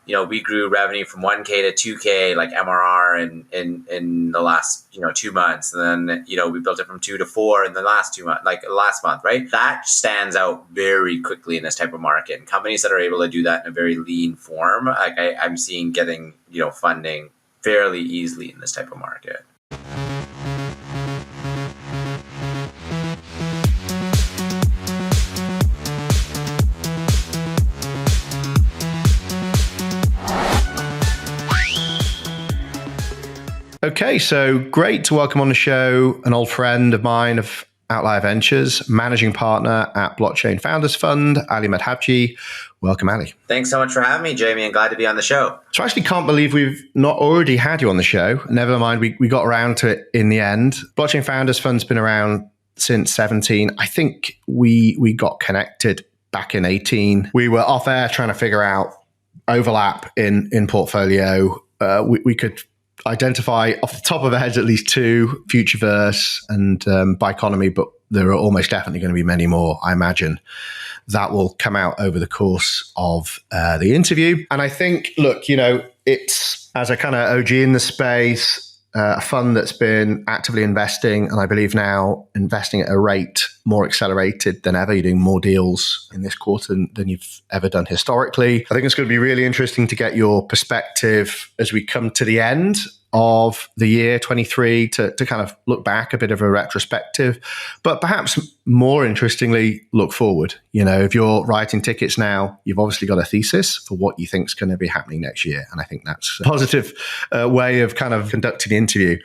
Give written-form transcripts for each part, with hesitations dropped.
we grew revenue from 1K to 2K, like MRR in the last, 2 months. And then, we built it from 2 to 4 in the last 2 months, like last month, right? That stands out very quickly in this type of market. And companies that are able to do that in a very lean form, like I'm seeing getting, funding fairly easily in this type of market. Okay, so great to welcome on the show an old friend of mine of Outlier Ventures, managing partner at Blockchain Founders Fund, Aly Madhavjy. Welcome, Aly. Thanks so much for having me, Jamie, and glad to be on the show. So I actually can't believe we've not already had you on the show. Never mind, we got around to it in the end. Blockchain Founders Fund's been around since 17. I think we got connected back in 18. We were off air trying to figure out overlap in portfolio. We could identify off the top of our heads at least 2, Futureverse and Bioconomy, but there are almost definitely going to be many more, I imagine, that will come out over the course of the interview. And I think, look, it's, as a kind of OG in the space, a fund that's been actively investing, and I believe now investing at a rate more accelerated than ever. You're doing more deals in this quarter than you've ever done historically. I think it's going to be really interesting to get your perspective as we come to the end of the year 23 to kind of look back, a bit of a retrospective, but perhaps more interestingly, look forward. If you're writing tickets now, you've obviously got a thesis for what you think is going to be happening next year. And I think that's a positive way of kind of conducting the interview.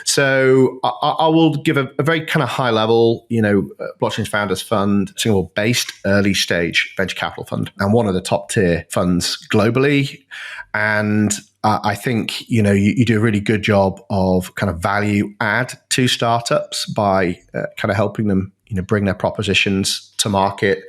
So I will give a very kind of high level, Blockchain Founders Fund, Singapore-based early stage venture capital fund, and one of the top tier funds globally. And I think, you do a really good job of kind of value add to startups by kind of helping them, bring their propositions to market.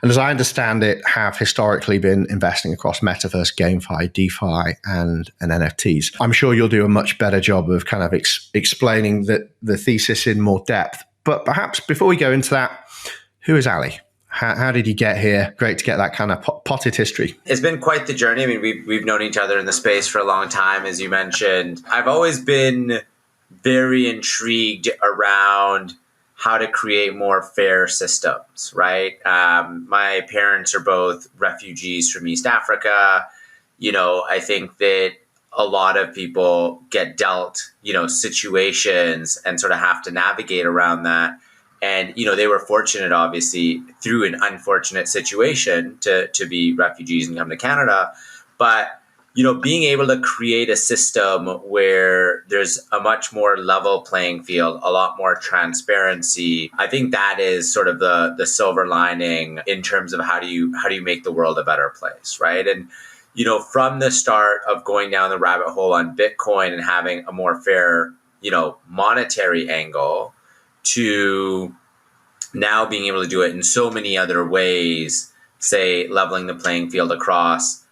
And as I understand it, have historically been investing across Metaverse, GameFi, DeFi, and NFTs. I'm sure you'll do a much better job of kind of explaining the thesis in more depth. But perhaps before we go into that, who is Aly? How did you get here? Great to get that kind of potted history. It's been quite the journey. I mean, we've known each other in the space for a long time, as you mentioned. I've always been very intrigued around how to create more fair systems, right? My parents are both refugees from East Africa. I think that a lot of people get dealt, situations and sort of have to navigate around that. And, they were fortunate, obviously, through an unfortunate situation to be refugees and come to Canada. But, being able to create a system where there's a much more level playing field, a lot more transparency, I think that is sort of the silver lining in terms of how do you make the world a better place, right? And, from the start of going down the rabbit hole on Bitcoin and having a more fair, monetary angle, to now being able to do it in so many other ways, say leveling the playing field across,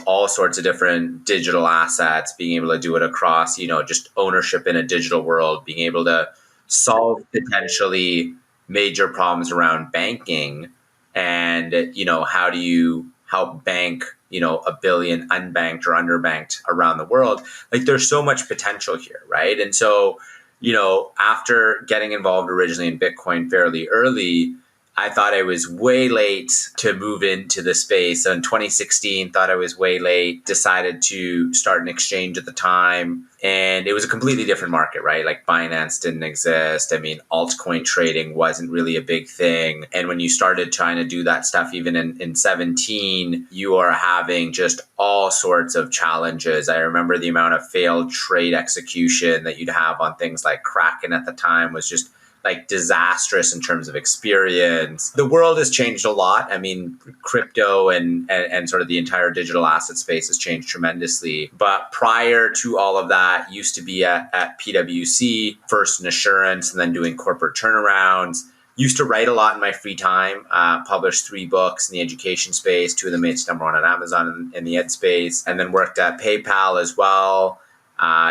all sorts of different digital assets, being able to do it across, just ownership in a digital world, being able to solve potentially major problems around banking and, how do you help bank, 1 billion unbanked or underbanked around the world? Like there's so much potential here, right? And so, after getting involved originally in Bitcoin fairly early, I thought I was way late to move into the space. So in 2016, thought I was way late, decided to start an exchange at the time. And it was a completely different market, right? Like Binance didn't exist. I mean, altcoin trading wasn't really a big thing. And when you started trying to do that stuff, even in 17, you are having just all sorts of challenges. I remember the amount of failed trade execution that you'd have on things like Kraken at the time was just like disastrous in terms of experience. The world has changed a lot. I mean, crypto and sort of the entire digital asset space has changed tremendously. But prior to all of that, used to be at PwC, first in assurance and then doing corporate turnarounds. Used to write a lot in my free time, published 3 books in the education space, 2 of them made #1 on Amazon in the ed space, and then worked at PayPal as well.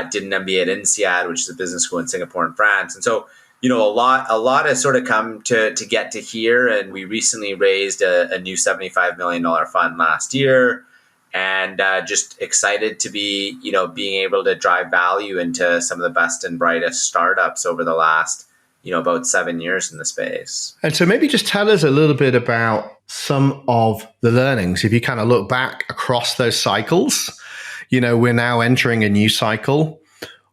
Did an MBA at INSEAD, which is a business school in Singapore and France. And so, a lot has sort of come to get to here. And we recently raised a new $75 million fund last year. and just excited to be, being able to drive value into some of the best and brightest startups over the last, about 7 years in the space. And so maybe just tell us a little bit about some of the learnings. If you kind of look back across those cycles, we're now entering a new cycle.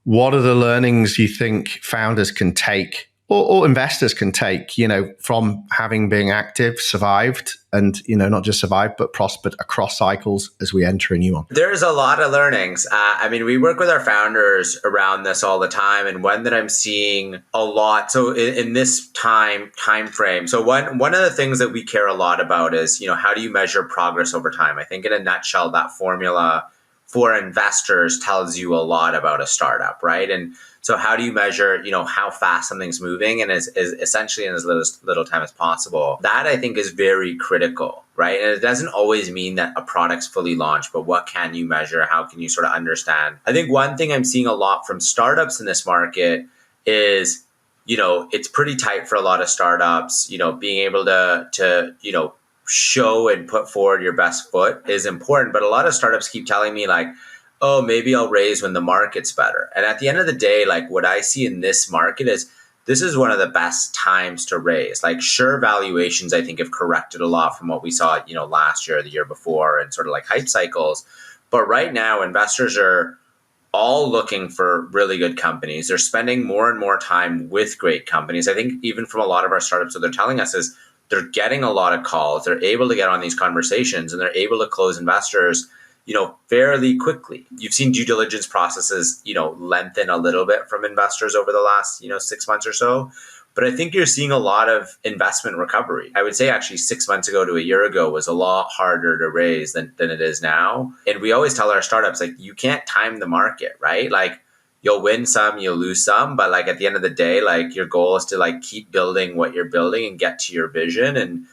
What are the learnings you think founders can take or investors can take, from having been active, survived, and, not just survived, but prospered across cycles as we enter a new one? There's a lot of learnings. We work with our founders around this all the time. And one that I'm seeing a lot, so in this time frame, so one of the things that we care a lot about is, how do you measure progress over time? I think in a nutshell, that formula for investors tells you a lot about a startup, right? And so how do you measure, how fast something's moving and is essentially in as little time as possible? That I think is very critical, right? And it doesn't always mean that a product's fully launched, but what can you measure? How can you sort of understand? I think one thing I'm seeing a lot from startups in this market is, it's pretty tight for a lot of startups, being able to show and put forward your best foot is important. But a lot of startups keep telling me like, oh, maybe I'll raise when the market's better. And at the end of the day, like what I see in this market is this is one of the best times to raise. Like sure, valuations, I think have corrected a lot from what we saw, last year or the year before and sort of like hype cycles. But right now, investors are all looking for really good companies. They're spending more and more time with great companies. I think even from a lot of our startups, what they're telling us is they're getting a lot of calls. They're able to get on these conversations and they're able to close investors fairly quickly. You've seen due diligence processes, lengthen a little bit from investors over the last, 6 months or so. But I think you're seeing a lot of investment recovery. I would say actually 6 months ago to a year ago was a lot harder to raise than it is now. And we always tell our startups, like, you can't time the market, right? Like you'll win some, you'll lose some. But like at the end of the day, like your goal is to like keep building what you're building and get to your vision and,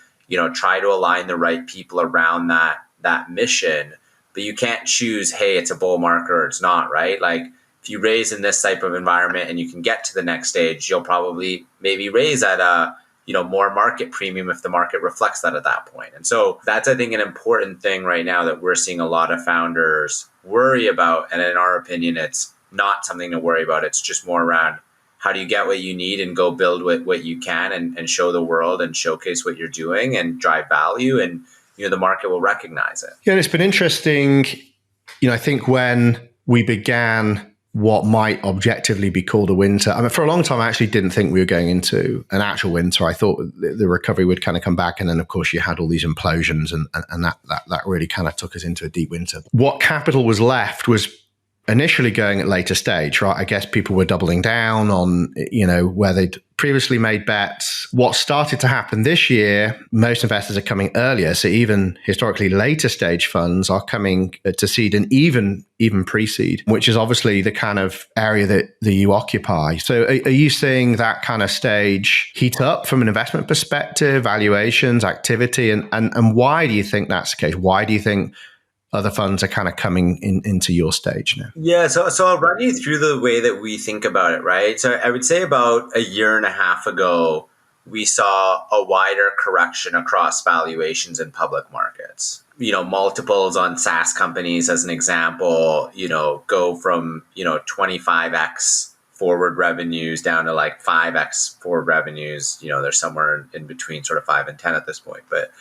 try to align the right people around that mission. But you can't choose, hey, it's a bull market or it's not, right? Like if you raise in this type of environment and you can get to the next stage, you'll probably maybe raise at a, more market premium if the market reflects that at that point. And so that's, I think, an important thing right now that we're seeing a lot of founders worry about. And in our opinion, it's not something to worry about. It's just more around how do you get what you need and go build what you can and show the world and showcase what you're doing and drive value, and the market will recognize it. Yeah, and it's been interesting. I think when we began what might objectively be called a winter, for a long time, I actually didn't think we were going into an actual winter. I thought the recovery would kind of come back. And then, of course, you had all these implosions and that really kind of took us into a deep winter. What capital was left was initially going at later stage, right? I guess people were doubling down on, where they'd previously made bets. What started to happen this year, most investors are coming earlier. So even historically later stage funds are coming to seed and even pre-seed, which is obviously the kind of area that you occupy. So are you seeing that kind of stage heat up from an investment perspective, valuations, activity? And why do you think that's the case? Why do you think other funds are kind of coming into your stage now? Yeah, so I'll run you through the way that we think about it, right? So I would say about a year and a half ago, we saw a wider correction across valuations in public markets. Multiples on SaaS companies, as an example, go from, 25x forward revenues down to like 5x forward revenues. They're somewhere in between sort of 5 and 10 at this point. But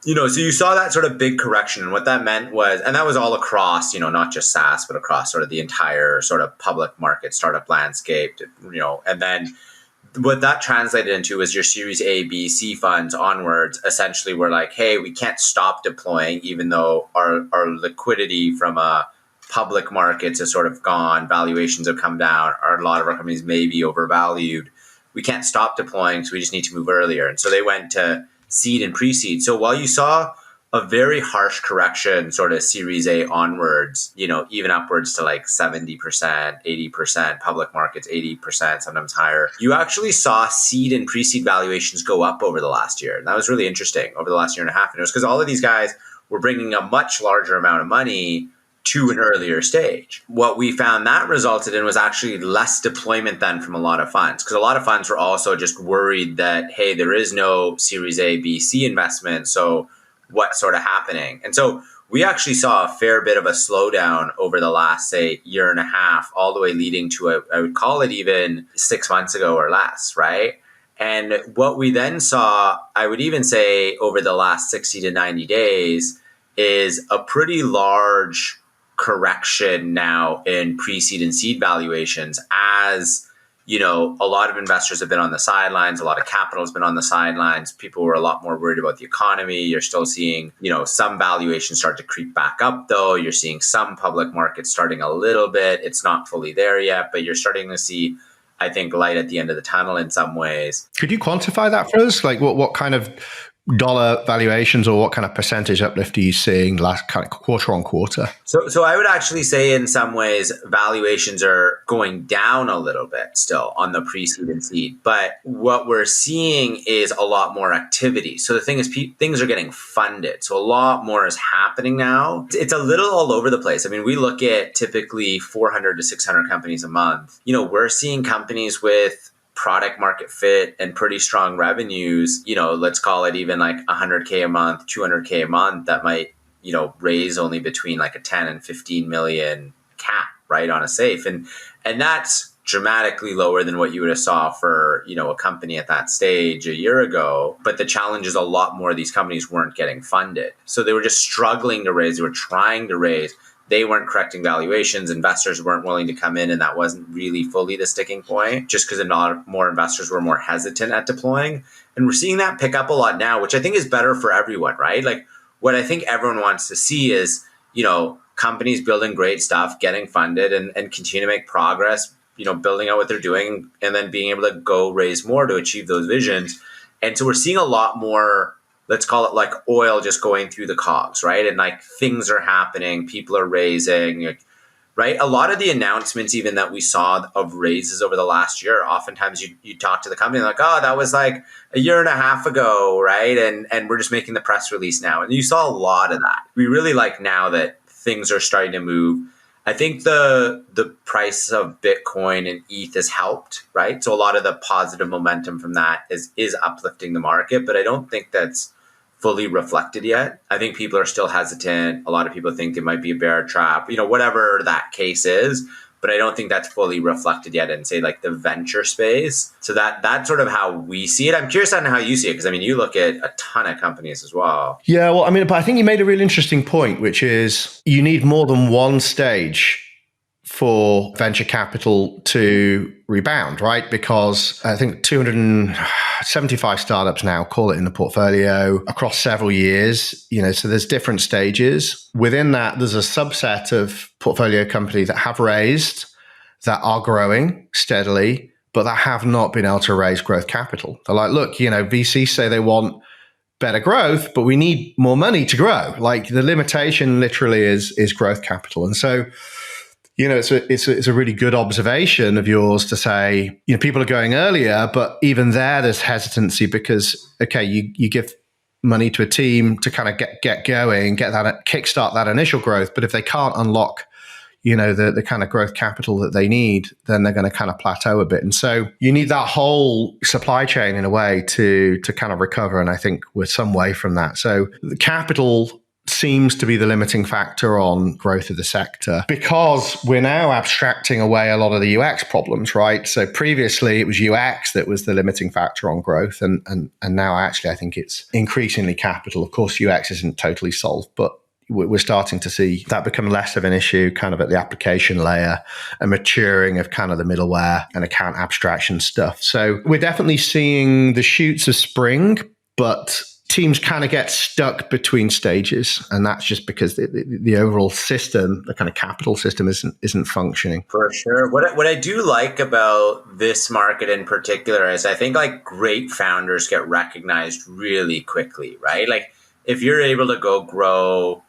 so you saw that sort of big correction, and what that meant was, and that was all across, not just SaaS, but across sort of the entire sort of public market startup landscape, and then what that translated into was your Series A, B, C funds onwards essentially were like, hey, we can't stop deploying, even though our liquidity from a public markets has sort of gone, valuations have come down, a lot of our companies may be overvalued. We can't stop deploying, so we just need to move earlier. And so they went to seed and pre-seed. So while you saw a very harsh correction, sort of Series A onwards, even upwards to like 70%, 80%, public markets 80%, sometimes higher, you actually saw seed and pre-seed valuations go up over the last year. And that was really interesting over the last year and a half. And it was because all of these guys were bringing a much larger amount of money to an earlier stage. What we found that resulted in was actually less deployment then from a lot of funds, because a lot of funds were also just worried that, hey, there is no Series A, B, C investment. So what's sort of happening? And so we actually saw a fair bit of a slowdown over the last, say, year and a half, all the way leading to, I would call it even 6 months ago or less, right? And what we then saw, I would even say over the last 60 to 90 days, is a pretty large correction now in pre-seed and seed valuations as, you know, a lot of investors have been on the sidelines, a lot of capital has been on the sidelines. People were a lot more worried about the economy. You're still seeing, you know, some valuations start to creep back up though. You're seeing some public markets starting a little bit. It's not fully there yet, but you're starting to see, I think, light at the end of the tunnel in some ways. Could you quantify that for us? Like what kind of dollar valuations or what kind of percentage uplift are you seeing last kind of quarter on quarter? So I would actually say in some ways valuations are going down a little bit still on the pre-seed and seed, but what we're seeing is a lot more activity. So the thing is things are getting funded. So a lot more is happening now. It's a little all over the place. I mean, we look at typically 400 to 600 companies a month. You know, we're seeing companies with product market fit and pretty strong revenues, you know, let's call it even like 100K a month, 200K a month that might, you know, raise only between like a 10 and 15 million cap, right, on a safe. And that's dramatically lower than what you would have saw for, you know, a company at that stage a year ago. But the challenge is a lot more of these companies weren't getting funded. So they were just struggling to raise. They were trying to raise. They weren't correcting valuations. Investors weren't willing to come in, and that wasn't really fully the sticking point, just because more investors were more hesitant at deploying. And we're seeing that pick up a lot now, which I think is better for everyone, right? Like what I think everyone wants to see is, you know, companies building great stuff, getting funded and continue to make progress, you know, building out what they're doing and then being able to go raise more to achieve those visions. And so we're seeing a lot more, let's call it like oil just going through the cogs, right? And like things are happening, people are raising, right? A lot of the announcements even that we saw of raises over the last year, oftentimes you talk to the company like, oh, that was like a year and a half ago, right? And we're just making the press release now. And you saw a lot of that. We really like now that things are starting to move. I think the price of Bitcoin and ETH has helped, right? So a lot of the positive momentum from that is uplifting the market, but I don't think that's fully reflected yet. I think people are still hesitant. A lot of people think it might be a bear trap, you know, whatever that case is, but I don't think that's fully reflected yet in, say, like the venture space. So that's sort of how we see it. I'm curious on how you see it, because I mean, you look at a ton of companies as well. Yeah, well, I mean, but I think you made a really interesting point, which is you need more than one stage for venture capital to rebound, right? Because I think 275 startups now, call it, in the portfolio across several years, you know, so there's different stages. Within that, there's a subset of portfolio companies that have raised, that are growing steadily, but that have not been able to raise growth capital. They're like, look, you know, VCs say they want better growth, but we need more money to grow. Like the limitation literally is growth capital. And so, you know, it's a really good observation of yours to say, you know, people are going earlier, but even there's hesitancy because, okay, you give money to a team to kind of get going, get that, kickstart that initial growth. But if they can't unlock, you know, the kind of growth capital that they need, then they're going to kind of plateau a bit. And so you need that whole supply chain in a way to kind of recover. And I think we're some way from that. So the capital seems to be the limiting factor on growth of the sector because we're now abstracting away a lot of the UX problems, right? So previously it was UX that was the limiting factor on growth. And now actually I think it's increasingly capital. Of course, UX isn't totally solved, but we're starting to see that become less of an issue kind of at the application layer, a maturing of kind of the middleware and account abstraction stuff. So we're definitely seeing the shoots of spring, but teams kind of get stuck between stages, and that's just because the overall system, the kind of capital system, isn't functioning. For sure. What I do like about this market in particular is I think like great founders get recognized really quickly, right? Like if you're able to go grow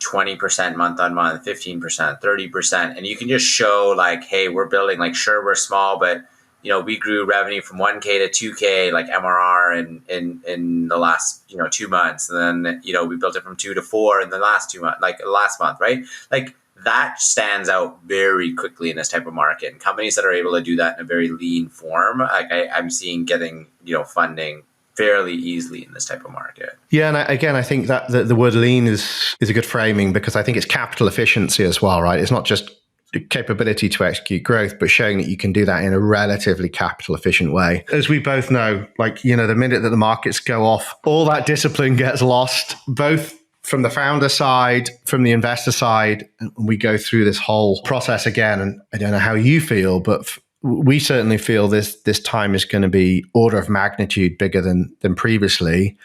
20% month on month, 15%, 30%, and you can just show like, hey, we're building, like, sure, we're small, but you know, we grew revenue from 1K to 2K, like MRR in the last, you know, 2 months. And then, you know, we built it from 2 to 4 in the last 2 months, like last month, right? Like that stands out very quickly in this type of market. And companies that are able to do that in a very lean form, like I'm seeing getting, you know, funding fairly easily in this type of market. Yeah, and again, I think that the word lean is a good framing, because I think it's capital efficiency as well, right? It's not just the capability to execute growth, but showing that you can do that in a relatively capital efficient way. As we both know, like, you know, the minute that the markets go off, all that discipline gets lost, both from the founder side, from the investor side. And we go through this whole process again, and I don't know how you feel, but we certainly feel this time is going to be order of magnitude bigger than previously.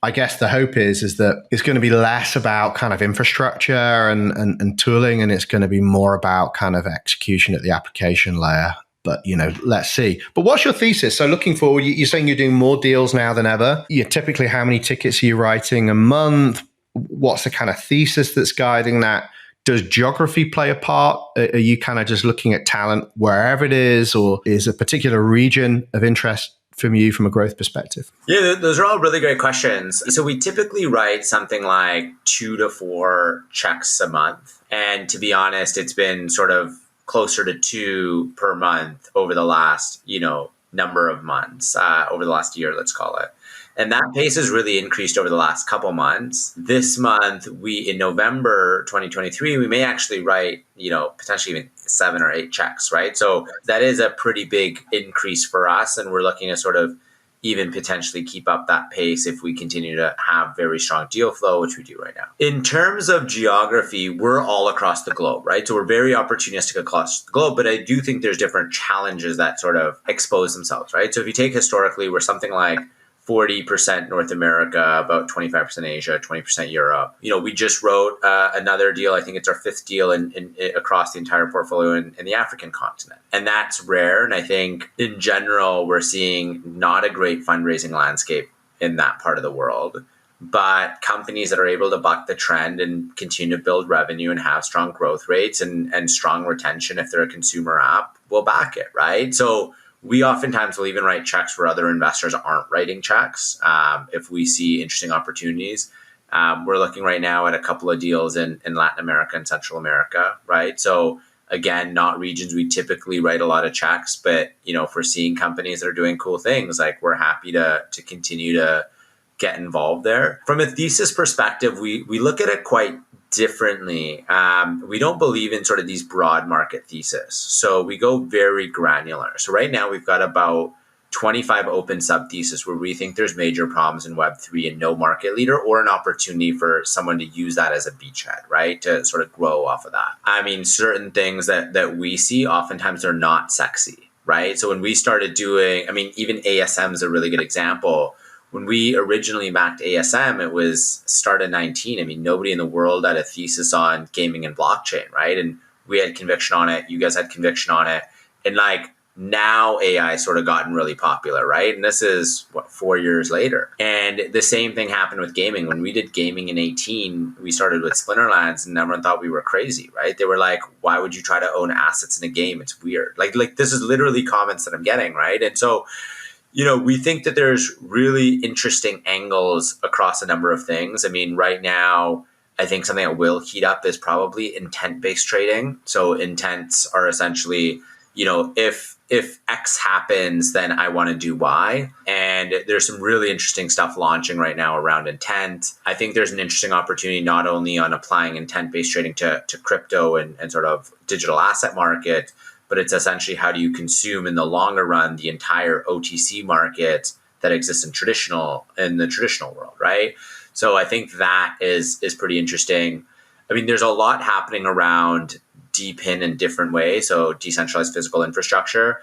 I guess the hope is that it's going to be less about kind of infrastructure and tooling, and it's going to be more about kind of execution at the application layer. But, you know, let's see. But what's your thesis? So looking forward, you're saying you're doing more deals now than ever. Typically, how many tickets are you writing a month? What's the kind of thesis that's guiding that? Does geography play a part? Are you kind of just looking at talent wherever it is, or is a particular region of interest from you from a growth perspective? Yeah, those are all really great questions. So we typically write something like 2 to 4 checks a month. And to be honest, it's been sort of closer to 2 per month over the last, number of months, over the last year, let's call it. And that pace has really increased over the last couple months. This month, in November 2023, we may actually write, potentially even 7 or 8 checks, right? So that is a pretty big increase for us. And we're looking to sort of even potentially keep up that pace if we continue to have very strong deal flow, which we do right now. In terms of geography, we're all across the globe, right? So we're very opportunistic across the globe, but I do think there's different challenges that sort of expose themselves, right? So if you take historically, we're something like 40% North America, about 25% Asia, 20% Europe. We just wrote another deal. I think it's our 5th deal in across the entire portfolio in the African continent. And that's rare. And I think in general, we're seeing not a great fundraising landscape in that part of the world. But companies that are able to buck the trend and continue to build revenue and have strong growth rates and strong retention if they're a consumer app will back it, right? So we oftentimes will even write checks where other investors aren't writing checks if we see interesting opportunities. We're looking right now at a couple of deals in Latin America and Central America, right? So again, not regions we typically write a lot of checks, but if we're seeing companies that are doing cool things, like we're happy to continue to get involved there. From a thesis perspective, we look at it quite differently. We don't believe in sort of these broad market thesis. So we go very granular. So right now we've got about 25 open sub-thesis where we think there's major problems in Web3 and no market leader, or an opportunity for someone to use that as a beachhead, right? To sort of grow off of that. I mean, certain things that we see, oftentimes they're not sexy, right? So when we started doing, even ASM is a really good example. When we originally backed ASM, it was start of 19. Nobody in the world had a thesis on gaming and blockchain, right? And we had conviction on it. You guys had conviction on it. And now AI sort of gotten really popular, right? And this is 4 years later. And the same thing happened with gaming. When we did gaming in 18, we started with Splinterlands and everyone thought we were crazy, right? They were like, why would you try to own assets in a game? It's weird. Like this is literally comments that I'm getting, right? And so we think that there's really interesting angles across a number of things. Right now, I think something that will heat up is probably intent-based trading. So intents are essentially, if X happens, then I want to do Y. And there's some really interesting stuff launching right now around intent. I think there's an interesting opportunity not only on applying intent-based trading to crypto and sort of digital asset market, but it's essentially how do you consume in the longer run the entire OTC market that exists in the traditional world, right? So I think that is pretty interesting. There's a lot happening around DePIN in different ways, so decentralized physical infrastructure.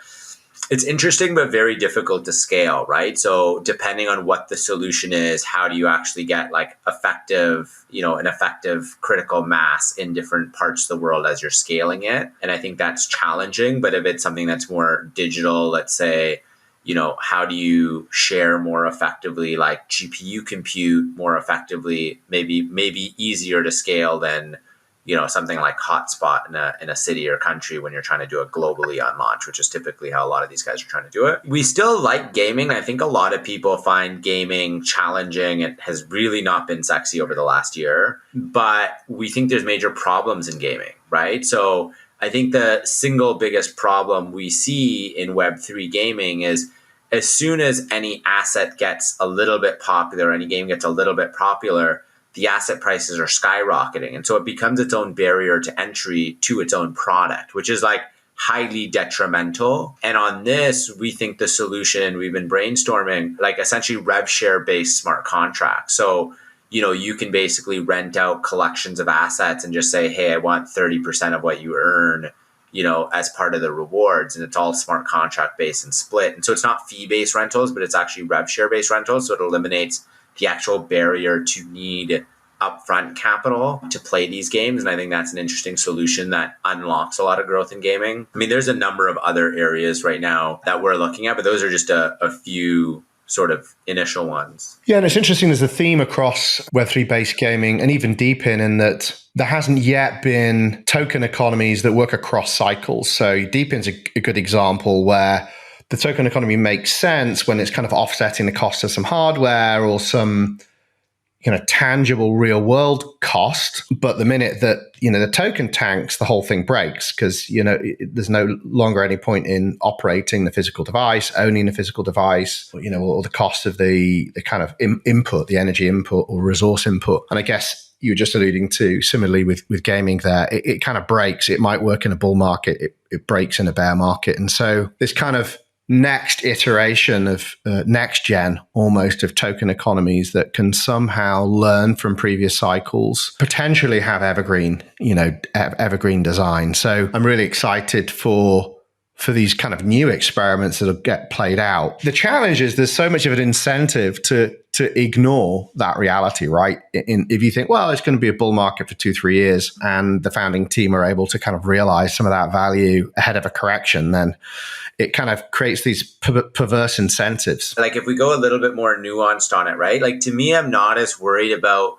It's interesting, but very difficult to scale, right? So depending on what the solution is, how do you actually get an effective critical mass in different parts of the world as you're scaling it? And I think that's challenging, but if it's something that's more digital, let's say, how do you share more effectively, like GPU compute more effectively, maybe easier to scale than something like hotspot in a city or country when you're trying to do it globally on launch, which is typically how a lot of these guys are trying to do it. We still like gaming. I think a lot of people find gaming challenging. It has really not been sexy over the last year, but we think there's major problems in gaming, right? So I think the single biggest problem we see in Web3 gaming is as soon as any asset gets a little bit popular, any game gets a little bit popular, the asset prices are skyrocketing. And so it becomes its own barrier to entry to its own product, which is like highly detrimental. And on this, we think the solution, we've been brainstorming, like essentially rev share based smart contracts. So, you can basically rent out collections of assets and just say, hey, I want 30% of what you earn, as part of the rewards. And it's all smart contract based and split. And so it's not fee based rentals, but it's actually rev share based rentals. So it eliminates the actual barrier to need upfront capital to play these games. And I think that's an interesting solution that unlocks a lot of growth in gaming. I mean, there's a number of other areas right now that we're looking at, but those are just a few sort of initial ones. Yeah, and it's interesting, there's a theme across Web3-based gaming and even Deepin in that there hasn't yet been token economies that work across cycles. So Deepin's a good example where the token economy makes sense when it's kind of offsetting the cost of some hardware or some tangible real world cost. But the minute that, the token tanks, the whole thing breaks because, there's no longer any point in operating the physical device, owning the physical device, or the cost of the kind of input, the energy input or resource input. And I guess you were just alluding to similarly with gaming there, it kind of breaks. It might work in a bull market. It breaks in a bear market. And so this kind of next iteration of next gen almost of token economies that can somehow learn from previous cycles, potentially have evergreen design. So I'm really excited for these kind of new experiments that'll get played out. The challenge is there's so much of an incentive to ignore that reality, right? If you think, well, it's going to be a bull market for 2-3 years and the founding team are able to kind of realize some of that value ahead of a correction, then it kind of creates these perverse incentives. Like if we go a little bit more nuanced on it, right? Like to me, I'm not as worried about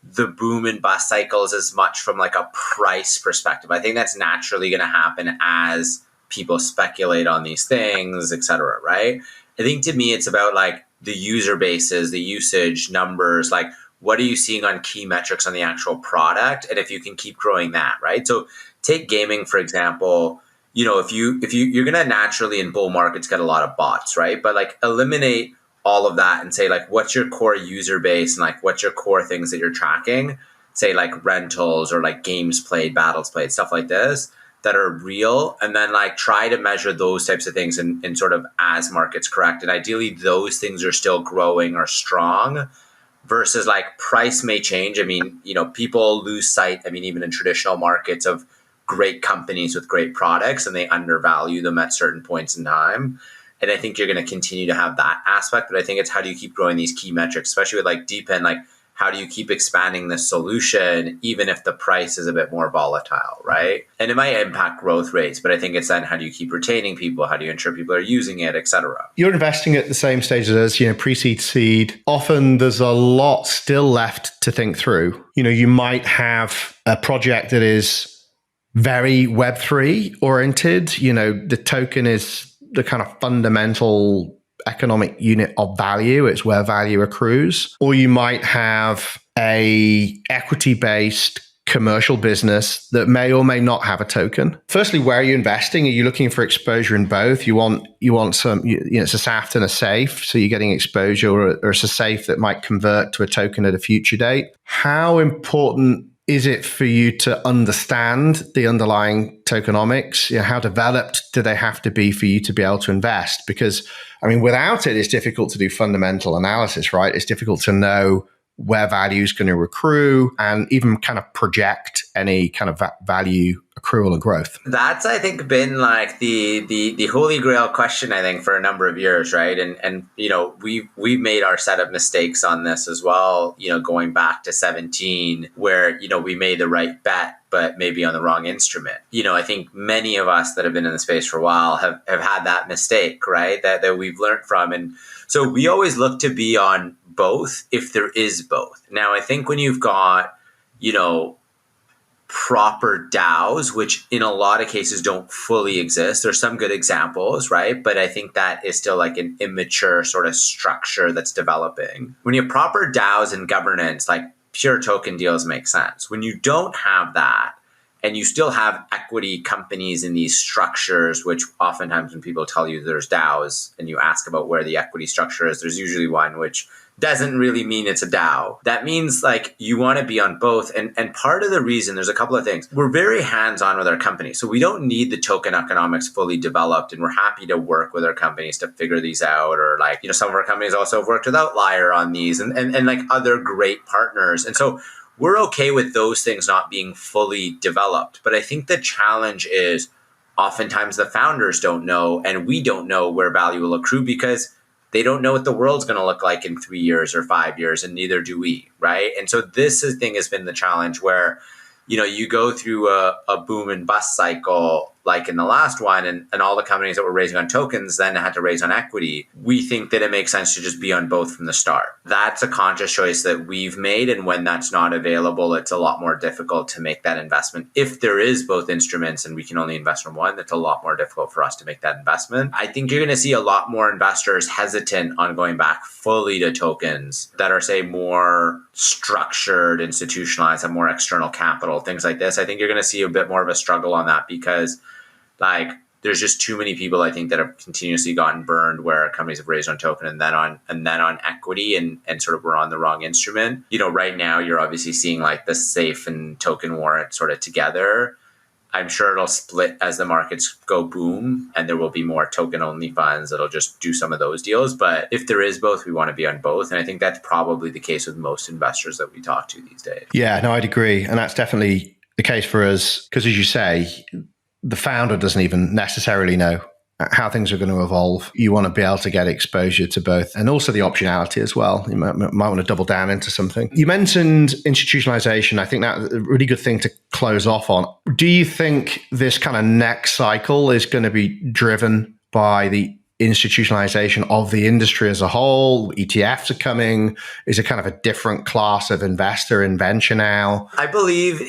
the boom and bust cycles as much from like a price perspective. I think that's naturally going to happen as people speculate on these things, et cetera, right? I think to me, it's about like the user bases, the usage numbers, like what are you seeing on key metrics on the actual product? And if you can keep growing that, right? So take gaming, for example. If you're going to naturally in bull markets get a lot of bots, right? But like eliminate all of that and say like, what's your core user base and like, what's your core things that you're tracking? Say like rentals or like games played, battles played, stuff like this that are real. And then like try to measure those types of things in sort of as markets correct. And ideally those things are still growing or strong versus like price may change. I mean, people lose sight. I mean, even in traditional markets of great companies with great products and they undervalue them at certain points in time. And I think you're going to continue to have that aspect, but I think it's how do you keep growing these key metrics, especially with like Deepin, like how do you keep expanding the solution, even if the price is a bit more volatile, right? And it might impact growth rates, but I think it's then how do you keep retaining people? How do you ensure people are using it, et cetera? You're investing at the same stage as, pre-seed, seed. Often there's a lot still left to think through. You might have a project that is very Web3 oriented. The token is the kind of fundamental economic unit of value. It's where value accrues. Or you might have a equity-based commercial business that may or may not have a token. Firstly, where are you investing? Are you looking for exposure in both? You want some, it's a SAFT and a SAFE, so you're getting exposure, or it's a SAFE that might convert to a token at a future date. How important is it for you to understand the underlying tokenomics? How developed do they have to be for you to be able to invest? Because, without it, it's difficult to do fundamental analysis, right? It's difficult to know where value is going to accrue and even kind of project any kind of value accrual and growth. That's, I think, been like the holy grail question, I think, for a number of years, right? And we've made our set of mistakes on this as well, going back to 2017, where, we made the right bet, but maybe on the wrong instrument. I think many of us that have been in the space for a while have had that mistake, right? That we've learned from. And so we always look to be on both if there is both. Now, I think when you've got, proper DAOs, which in a lot of cases don't fully exist. There's some good examples, right? But I think that is still like an immature sort of structure that's developing. When you have proper DAOs and governance, like pure token deals make sense. When you don't have that, And you still have equity companies in these structures, which oftentimes when people tell you there's DAOs and you ask about where the equity structure is, there's usually one which doesn't really mean it's a DAO. That means like you want to be on both. And part of the reason, there's a couple of things. We're very hands-on with our company. So we don't need the token economics fully developed, and we're happy to work with our companies to figure these out. Or like, some of our companies also have worked with Outlier on these and like other great partners. And so we're okay with those things not being fully developed. But I think the challenge is oftentimes the founders don't know, and we don't know where value will accrue because they don't know what the world's going to look like in 3 years or 5 years, and neither do we, right? And so this thing has been the challenge where, you go through a boom and bust cycle like in the last one, and all the companies that were raising on tokens then had to raise on equity. We think that it makes sense to just be on both from the start. That's a conscious choice that we've made. And when that's not available, it's a lot more difficult to make that investment. If there is both instruments and we can only invest from one, it's a lot more difficult for us to make that investment. I think you're going to see a lot more investors hesitant on going back fully to tokens that are, say, more structured, institutionalized, have more external capital, things like this. I think you're going to see a bit more of a struggle on that because like there's just too many people, I think, that have continuously gotten burned where companies have raised on token and then on equity and sort of were on the wrong instrument. Right now you're obviously seeing like the safe and token warrant sort of together. I'm sure it'll split as the markets go boom, and there will be more token only funds that'll just do some of those deals. But if there is both, we want to be on both. And I think that's probably the case with most investors that we talk to these days. Yeah, no, I'd agree. And that's definitely the case for us because, as you say, the founder doesn't even necessarily know how things are going to evolve. You want to be able to get exposure to both and also the optionality as well. You might want to double down into something. You mentioned institutionalization. I think that's a really good thing to close off on. Do you think this kind of next cycle is going to be driven by the institutionalization of the industry as a whole? ETFs are coming. Is it kind of a different class of investor in venture now? I believe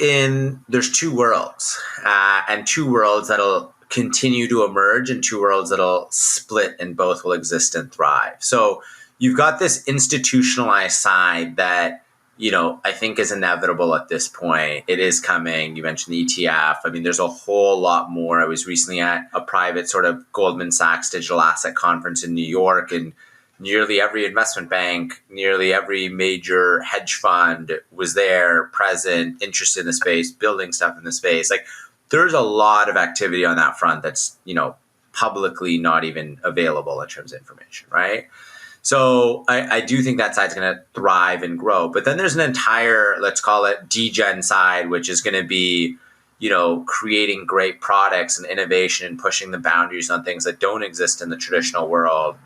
there's two worlds and two worlds that'll continue to emerge and two worlds that'll split and both will exist and thrive. So you've got this institutionalized side that, I think is inevitable at this point. It is coming. You mentioned the ETF. I mean, there's a whole lot more. I was recently at a private sort of Goldman Sachs digital asset conference in New York, and nearly every investment bank, nearly every major hedge fund was there, present, interested in the space, building stuff in the space. Like there's a lot of activity on that front that's, publicly not even available in terms of information, right? So I do think that side's going to thrive and grow. But then there's an entire, let's call it degen side, which is going to be, creating great products and innovation and pushing the boundaries on things that don't exist in the traditional world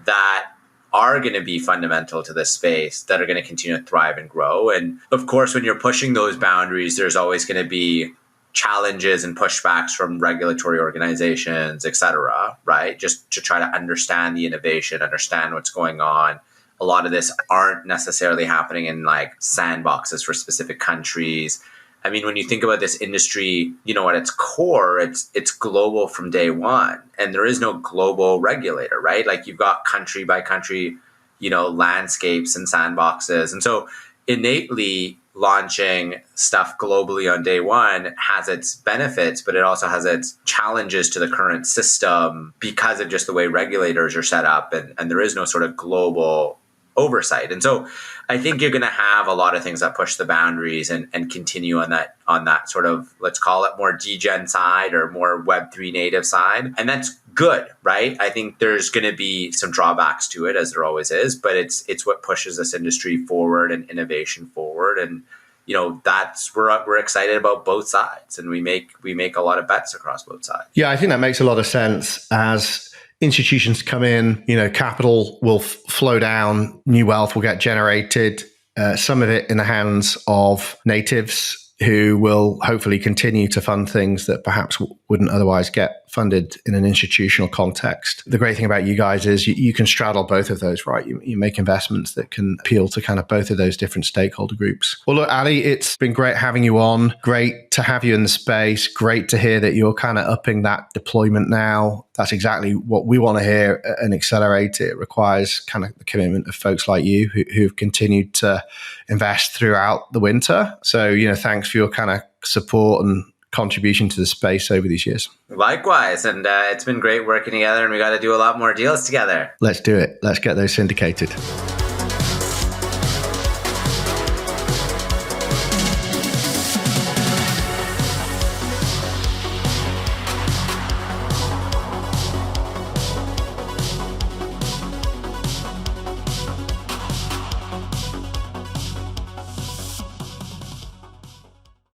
that are going to be fundamental to this space, that are going to continue to thrive and grow. And of course, when you're pushing those boundaries, there's always going to be challenges and pushbacks from regulatory organizations, et cetera, right? Just to try to understand the innovation, understand what's going on. A lot of this aren't necessarily happening in like sandboxes for specific countries. I mean, when you think about this industry, at its core, it's global from day one, and there is no global regulator, right? Like you've got country by country, landscapes and sandboxes. And so innately, launching stuff globally on day one has its benefits, but it also has its challenges to the current system because of just the way regulators are set up, and there is no sort of global oversight. And so I think you're going to have a lot of things that push the boundaries and continue on that sort of, let's call it more degen side or more Web3 native side. And that's good, right? I think there's going to be some drawbacks to it, as there always is, but it's what pushes this industry forward and innovation forward. And that's we're excited about both sides, and we make a lot of bets across both sides. Yeah, I think that makes a lot of sense. As institutions come in, capital will flow down, new wealth will get generated, some of it in the hands of natives who will hopefully continue to fund things that perhaps wouldn't otherwise get funded in an institutional context. The great thing about you guys is you can straddle both of those, right? You make investments that can appeal to kind of both of those different stakeholder groups. Well, look, Aly, it's been great having you on. Great to have you in the space. Great to hear that you're kind of upping that deployment now. That's exactly what we want to hear and accelerate it. It requires kind of the commitment of folks like you who've continued to invest throughout the winter. So, thanks for your kind of support and contribution to the space over these years. Likewise. And it's been great working together, and we got to do a lot more deals together. Let's do it. Let's get those syndicated.